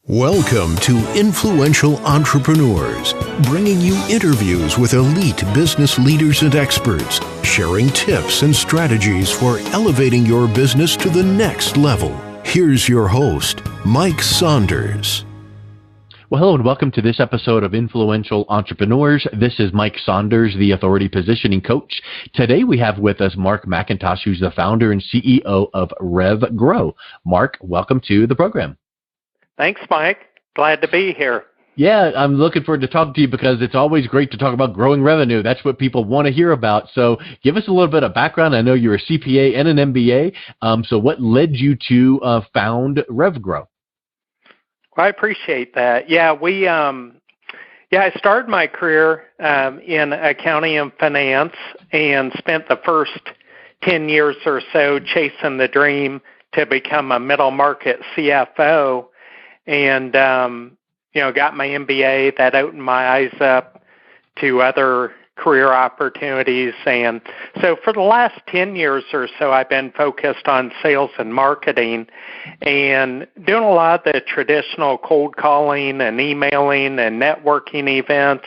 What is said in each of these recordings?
Welcome to Influential Entrepreneurs, bringing you interviews with elite business leaders and experts, sharing tips and strategies for elevating your business to the next level. Here's your host, Mike Saunders. Well, hello and welcome to this episode of Influential Entrepreneurs. This is Mike Saunders, the Authority Positioning Coach. Today we have with us Mark McIntosh, who's the founder and CEO of RevGrow. Mark, welcome to the program. Thanks, Mike. Glad to be here. Yeah, I'm looking forward to talking to you because it's always great to talk about growing revenue. That's what people want to hear about. So give us a little bit of background. I know you're a CPA and an MBA. So what led you to found RevGrow? Well, I appreciate that. I started my career in accounting and finance and spent the first 10 years or so chasing the dream to become a middle market CFO. And, got my MBA. That opened my eyes up to other career opportunities. And so for the last 10 years or so, I've been focused on sales and marketing and doing a lot of the traditional cold calling and emailing and networking events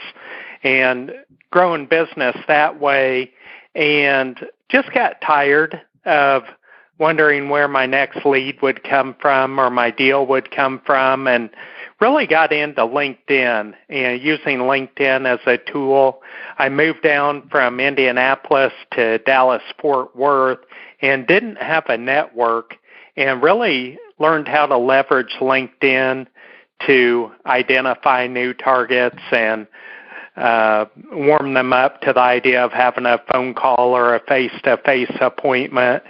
and growing business that way. And just got tired of wondering where my next lead would come from or my deal would come from, and really got into LinkedIn and using LinkedIn as a tool. I moved down from Indianapolis to Dallas-Fort Worth and didn't have a network and really learned how to leverage LinkedIn to identify new targets and warm them up to the idea of having a phone call or a face-to-face appointment,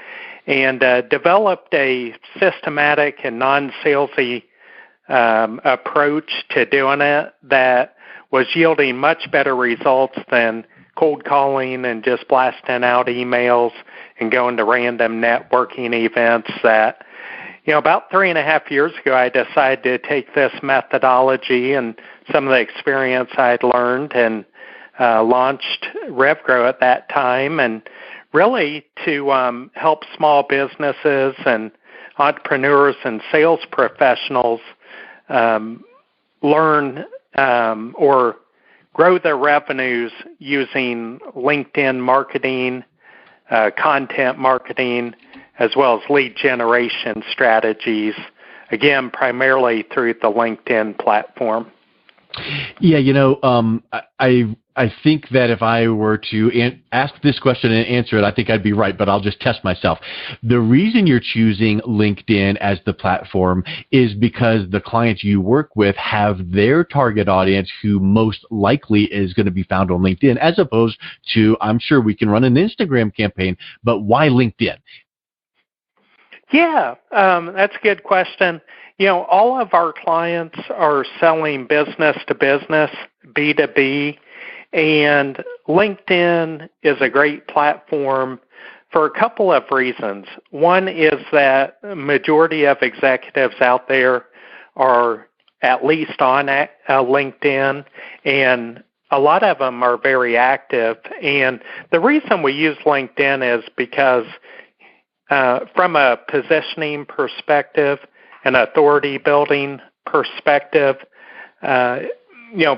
and developed a systematic and non-salesy approach to doing it that was yielding much better results than cold calling and just blasting out emails and going to random networking events. That, about 3.5 years ago, I decided to take this methodology and some of the experience I'd learned and launched RevGrow at that time, and really to help small businesses and entrepreneurs and sales professionals learn or grow their revenues using LinkedIn marketing, content marketing, as well as lead generation strategies, again, primarily through the LinkedIn platform. Yeah, I think that if I were to ask this question and answer it, I think I'd be right, but I'll just test myself. The reason you're choosing LinkedIn as the platform is because the clients you work with have their target audience who most likely is going to be found on LinkedIn, as opposed to, I'm sure we can run an Instagram campaign, but why LinkedIn? Yeah, that's a good question. All of our clients are selling business to business, B2B, and LinkedIn is a great platform for a couple of reasons. One is that the majority of executives out there are at least on LinkedIn, and a lot of them are very active. And the reason we use LinkedIn is because from a positioning perspective, an authority building perspective,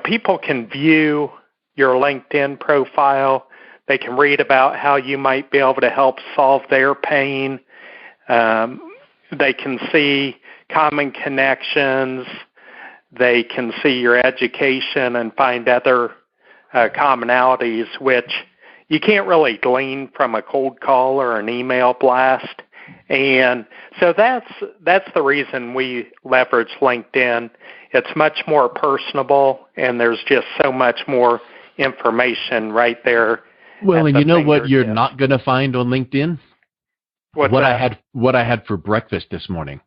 people can view your LinkedIn profile. They can read about how you might be able to help solve their pain. They can see common connections. They can see your education and find other commonalities, which you can't really glean from a cold call or an email blast. And so that's the reason we leverage LinkedIn. It's much more personable, and there's just so much more information right there. Well, and you know what you're not going to find on LinkedIn? What I had for breakfast this morning.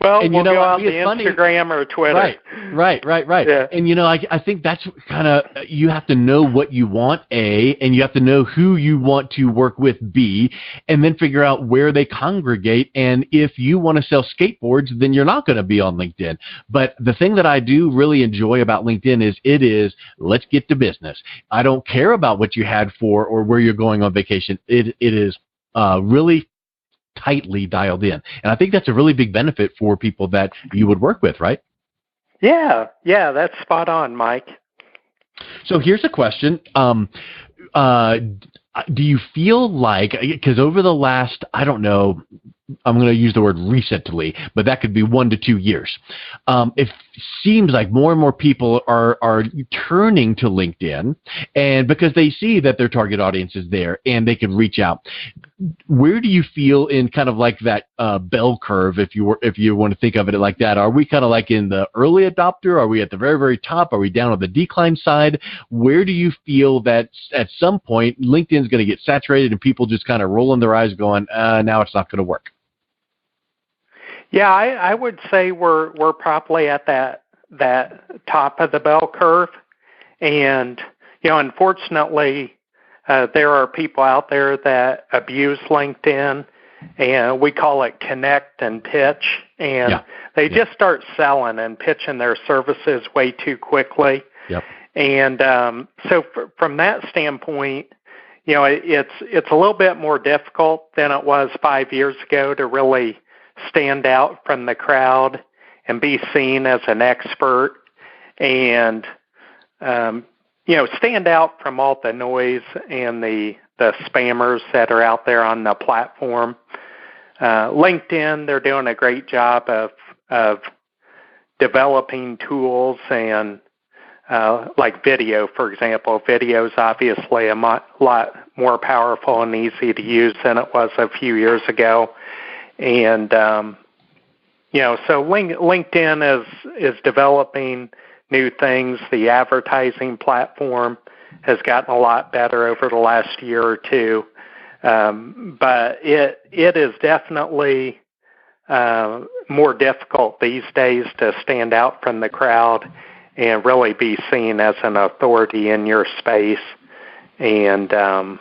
Well, and we'll go on to Instagram or Twitter. Right. Yeah. And, I think that's kind of, you have to know what you want, A, and you have to know who you want to work with, B, and then figure out where they congregate. And if you want to sell skateboards, then you're not going to be on LinkedIn. But the thing that I do really enjoy about LinkedIn is let's get to business. I don't care about what you had for or where you're going on vacation. It is really tightly dialed in. And I think that's a really big benefit for people that you would work with, right? Yeah, that's spot on, Mike. So here's a question. Do you feel like, because over the last, I don't know, I'm going to use the word recently, but that could be 1 to 2 years. It seems like more and more people are turning to LinkedIn, and because they see that their target audience is there and they can reach out. Where do you feel in kind of like that bell curve, if you want to think of it like that? Are we kind of like in the early adopter? Are we at the very, very top? Are we down on the decline side? Where do you feel that at some point LinkedIn is going to get saturated and people just kind of rolling their eyes going, now it's not going to work? Yeah, I would say we're probably at that top of the bell curve, and unfortunately, there are people out there that abuse LinkedIn, and we call it connect and pitch, and they just start selling and pitching their services way too quickly. Yep. And so from that standpoint, it's a little bit more difficult than it was 5 years ago to really stand out from the crowd and be seen as an expert and, stand out from all the noise and the spammers that are out there on the platform. LinkedIn, they're doing a great job of developing tools and like video, for example. Video is obviously a lot more powerful and easy to use than it was a few years ago. And, so LinkedIn is developing new things. The advertising platform has gotten a lot better over the last year or two. But it is definitely more difficult these days to stand out from the crowd and really be seen as an authority in your space. And but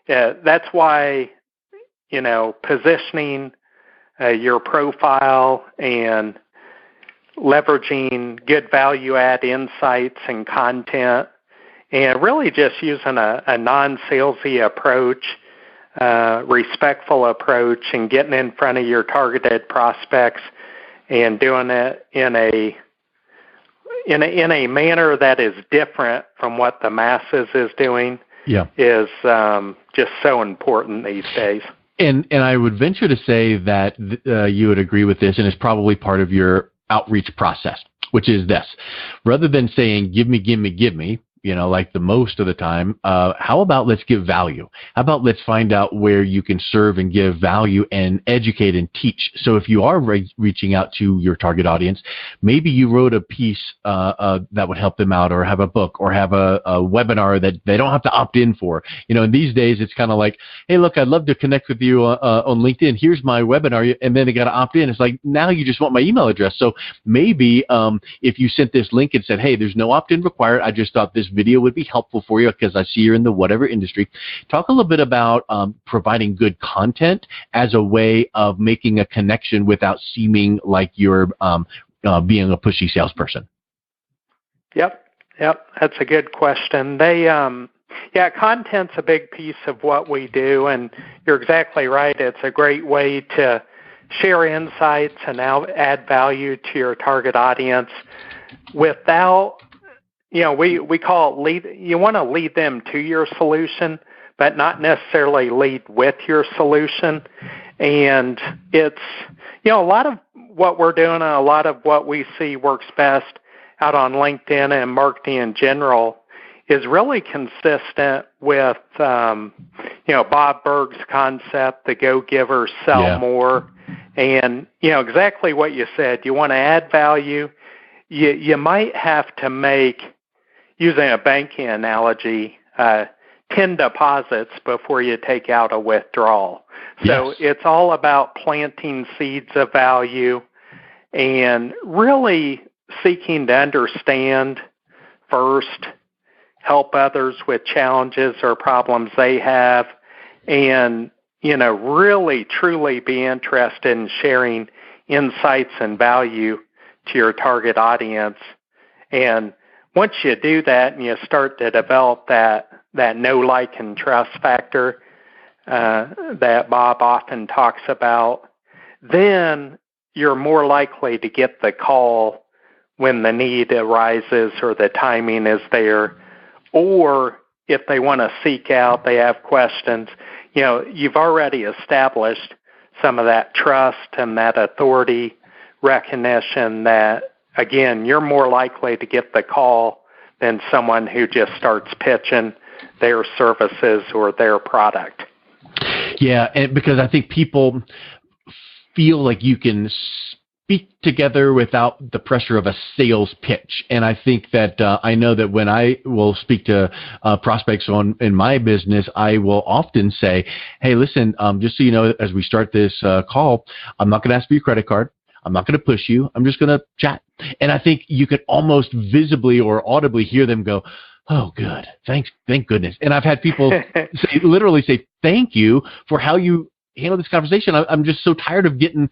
that's why, positioning your profile and leveraging good value-add insights and content, and really just using a non-salesy approach, respectful approach, and getting in front of your targeted prospects and doing it in a manner that is different from what the masses is doing is just so important these days. And I would venture to say that you would agree with this, and it's probably part of your outreach process, which is this. Rather than saying, give me, like the most of the time, how about let's give value? How about let's find out where you can serve and give value and educate and teach? So if you are reaching out to your target audience, maybe you wrote a piece that would help them out, or have a book, or have a webinar that they don't have to opt in for. And these days it's kind of like, hey, look, I'd love to connect with you on LinkedIn. Here's my webinar. And then they got to opt in. It's like, now you just want my email address. So maybe if you sent this link and said, hey, there's no opt-in required, I just thought this video would be helpful for you because I see you're in the whatever industry. Talk a little bit about providing good content as a way of making a connection without seeming like you're being a pushy salesperson. Yep. That's a good question. Content's a big piece of what we do, and you're exactly right. It's a great way to share insights and add value to your target audience without, we call it lead. You want to lead them to your solution, but not necessarily lead with your solution. And it's, a lot of what we're doing, and a lot of what we see works best out on LinkedIn and marketing in general is really consistent with, Bob Berg's concept, the go-giver sell more. And, exactly what you said. You want to add value. You might have to make, using a banking analogy, 10 deposits before you take out a withdrawal. So it's all about planting seeds of value and really seeking to understand first, help others with challenges or problems they have, and, really truly be interested in sharing insights and value to your target audience. And once you do that and you start to develop that know, like, and trust factor, that Bob often talks about, then you're more likely to get the call when the need arises or the timing is there. Or if they want to seek out, they have questions, you've already established some of that trust and that authority recognition that, again, you're more likely to get the call than someone who just starts pitching their services or their product. Yeah, and because I think people feel like you can speak together without the pressure of a sales pitch. And I think that I know that when I will speak to prospects in my business, I will often say, hey, listen, just so you know, as we start this call, I'm not going to ask for your credit card. I'm not going to push you. I'm just going to chat. And I think you could almost visibly or audibly hear them go, oh, good. Thank goodness. And I've had people literally say, thank you for how you handle this conversation. I'm just so tired of getting,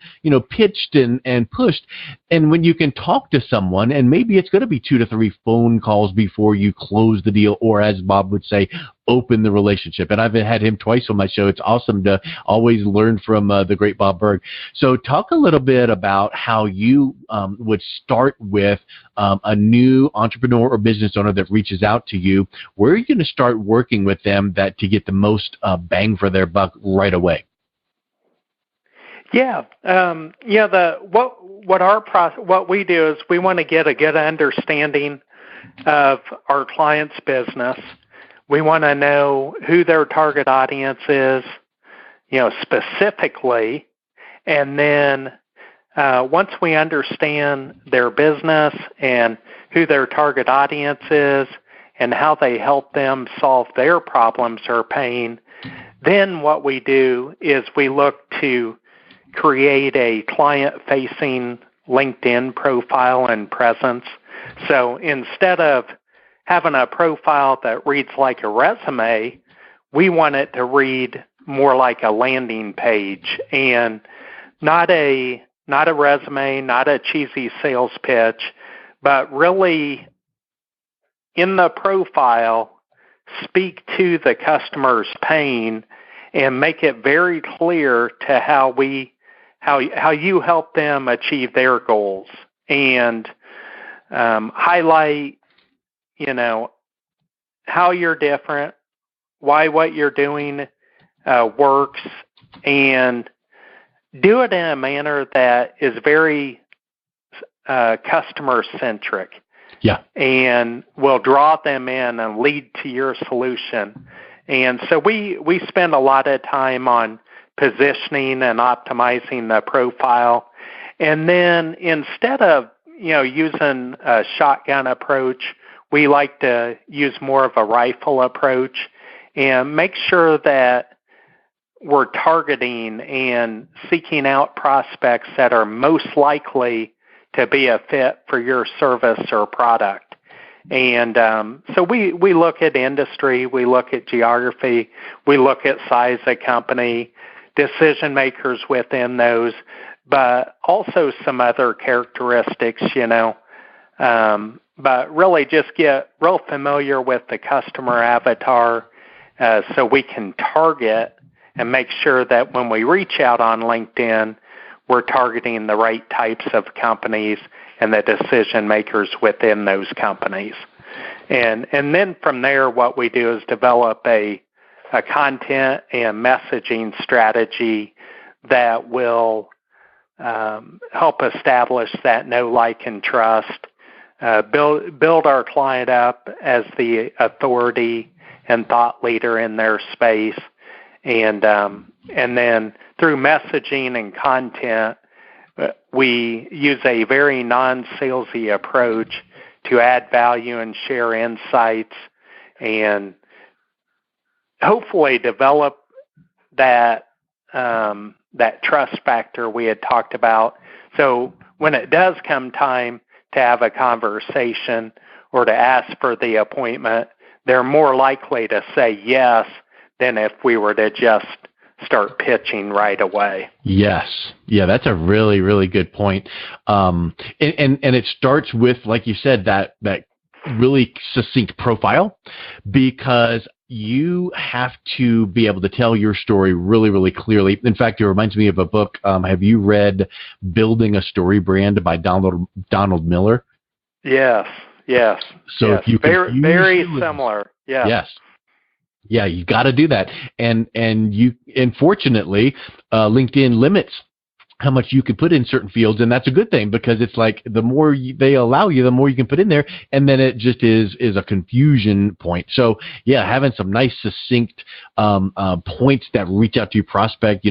pitched and pushed. And when you can talk to someone, and maybe it's going to be 2 to 3 phone calls before you close the deal, or as Bob would say, open the relationship. And I've had him twice on my show. It's awesome to always learn from the great Bob Berg. So talk a little bit about how you would start with a new entrepreneur or business owner that reaches out to you. Where are you going to start working with them to get the most bang for their buck right away? Yeah, what we do is we want to get a good understanding of our client's business. We want to know who their target audience is, specifically, and then once we understand their business and who their target audience is and how they help them solve their problems or pain, then what we do is we look to create a client-facing LinkedIn profile and presence. So instead of having a profile that reads like a resume, we want it to read more like a landing page, and not a resume, not a cheesy sales pitch, but really in the profile, speak to the customer's pain and make it very clear to how you help them achieve their goals, and highlight, how you're different, why what you're doing works, and do it in a manner that is very customer-centric. Yeah. And will draw them in and lead to your solution. And so we spend a lot of time on positioning and optimizing the profile. And then instead of, using a shotgun approach, we like to use more of a rifle approach and make sure that we're targeting and seeking out prospects that are most likely to be a fit for your service or product. And so we look at industry, we look at geography, we look at size of company, decision makers within those, but also some other characteristics, but really just get real familiar with the customer avatar so we can target and make sure that when we reach out on LinkedIn, we're targeting the right types of companies and the decision makers within those companies. And then from there, what we do is develop a content and messaging strategy that will help establish that know, like, and trust, build our client up as the authority and thought leader in their space, and then through messaging and content, we use a very non-salesy approach to add value and share insights and hopefully develop that trust factor we had talked about. So when it does come time to have a conversation or to ask for the appointment, they're more likely to say yes than if we were to just start pitching right away. Yes. Yeah, that's a really, really good point. And it starts with, like you said, that really succinct profile, because you have to be able to tell your story really, really clearly. In fact, it reminds me of a book. Have you read Building a Story Brand by Donald Miller? Yes. So yes. if you can very similar. Yes. Yeah, you got to do that. And fortunately, LinkedIn limits how much you can put in certain fields, and that's a good thing, because it's like the more they allow you, the more you can put in there, and then it just is a confusion point. So yeah, having some nice succinct points that reach out to your prospect.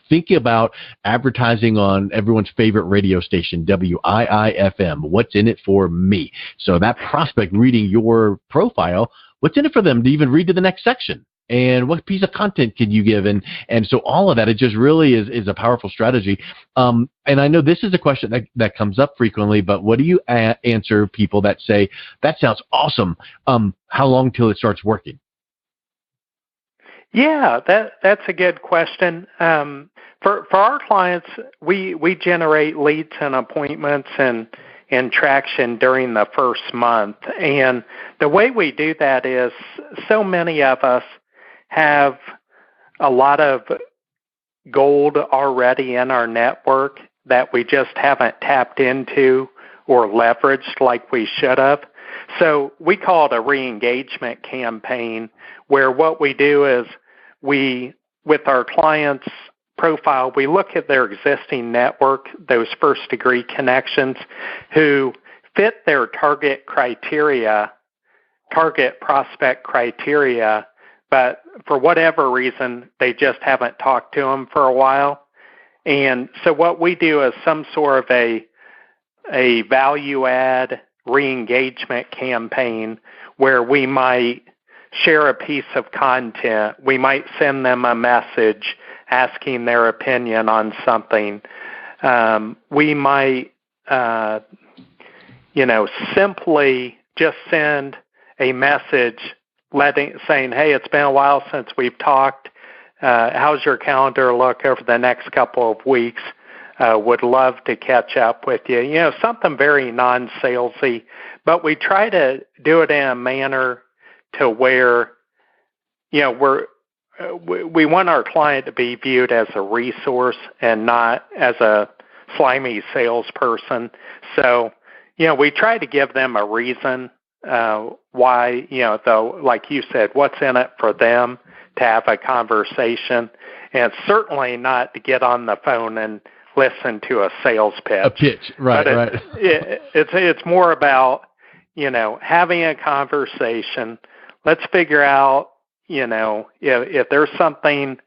Think about advertising on everyone's favorite radio station, WIIFM. What's in it for me? So that prospect reading your profile, what's in it for them to even read to the next section? And what piece of content can you give? And so all of that, it just really is a powerful strategy. And I know this is a question that comes up frequently, but what do you answer people that say, that sounds awesome? How long till it starts working? Yeah, that's a good question. For our clients, we generate leads and appointments and traction during the first month. And the way we do that is, so many of us have a lot of gold already in our network that we just haven't tapped into or leveraged like we should have. So we call it a re-engagement campaign, where what we do is with our clients' profile, we look at their existing network, those first-degree connections who fit their target prospect criteria, but for whatever reason, they just haven't talked to them for a while. And so what we do is some sort of a value-add re-engagement campaign where we might share a piece of content. We might send them a message asking their opinion on something. We might, simply just send a message saying, hey, it's been a while since we've talked. How's your calendar look over the next couple of weeks? Would love to catch up with you. Something very non-salesy, but we try to do it in a manner to where, we want our client to be viewed as a resource and not as a slimy salesperson. So, we try to give them a reason why, though, like you said, what's in it for them to have a conversation, and certainly not to get on the phone and listen to a sales pitch. A pitch, right, right. It's more about, having a conversation. Let's figure out, if there's something,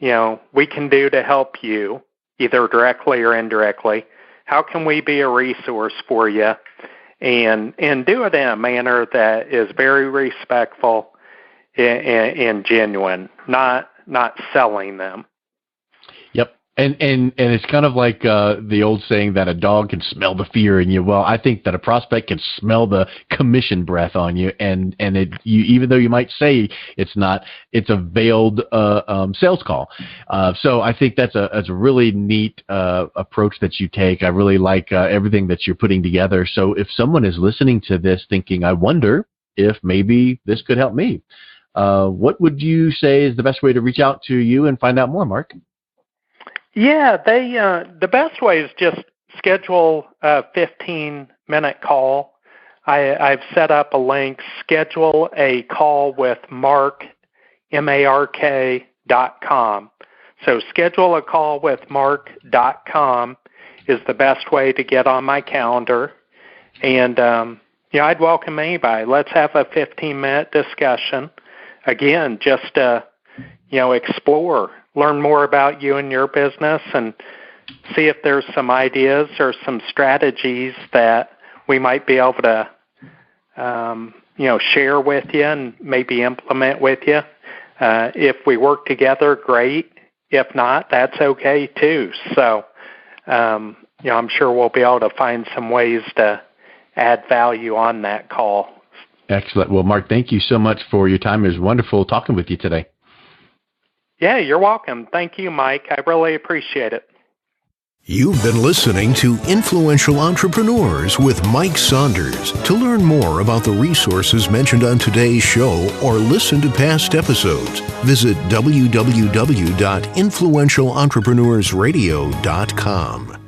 we can do to help you, either directly or indirectly. How can we be a resource for you? And do it in a manner that is very respectful and genuine, not selling them. Yep. And it's kind of like the old saying that a dog can smell the fear in you. Well, I think that a prospect can smell the commission breath on you, and even though you might say it's not, it's a veiled sales call. So I think that's a really neat approach that you take. I really like everything that you're putting together. So if someone is listening to this thinking, I wonder if maybe this could help me, what would you say is the best way to reach out to you and find out more, Mark? Yeah, the best way is just schedule a 15-minute call. I've set up a link, schedule a call with Mark, MARK.com. So schedule a call with Mark.com is the best way to get on my calendar. And, I'd welcome anybody. Let's have a 15-minute discussion. Again, just to, explore. Learn more about you and your business, and see if there's some ideas or some strategies that we might be able to, share with you and maybe implement with you. If we work together, great. If not, that's okay too. So, I'm sure we'll be able to find some ways to add value on that call. Excellent. Well, Mark, thank you so much for your time. It was wonderful talking with you today. Yeah, you're welcome. Thank you, Mike. I really appreciate it. You've been listening to Influential Entrepreneurs with Mike Saunders. To learn more about the resources mentioned on today's show or listen to past episodes, visit www.influentialentrepreneurssradio.com.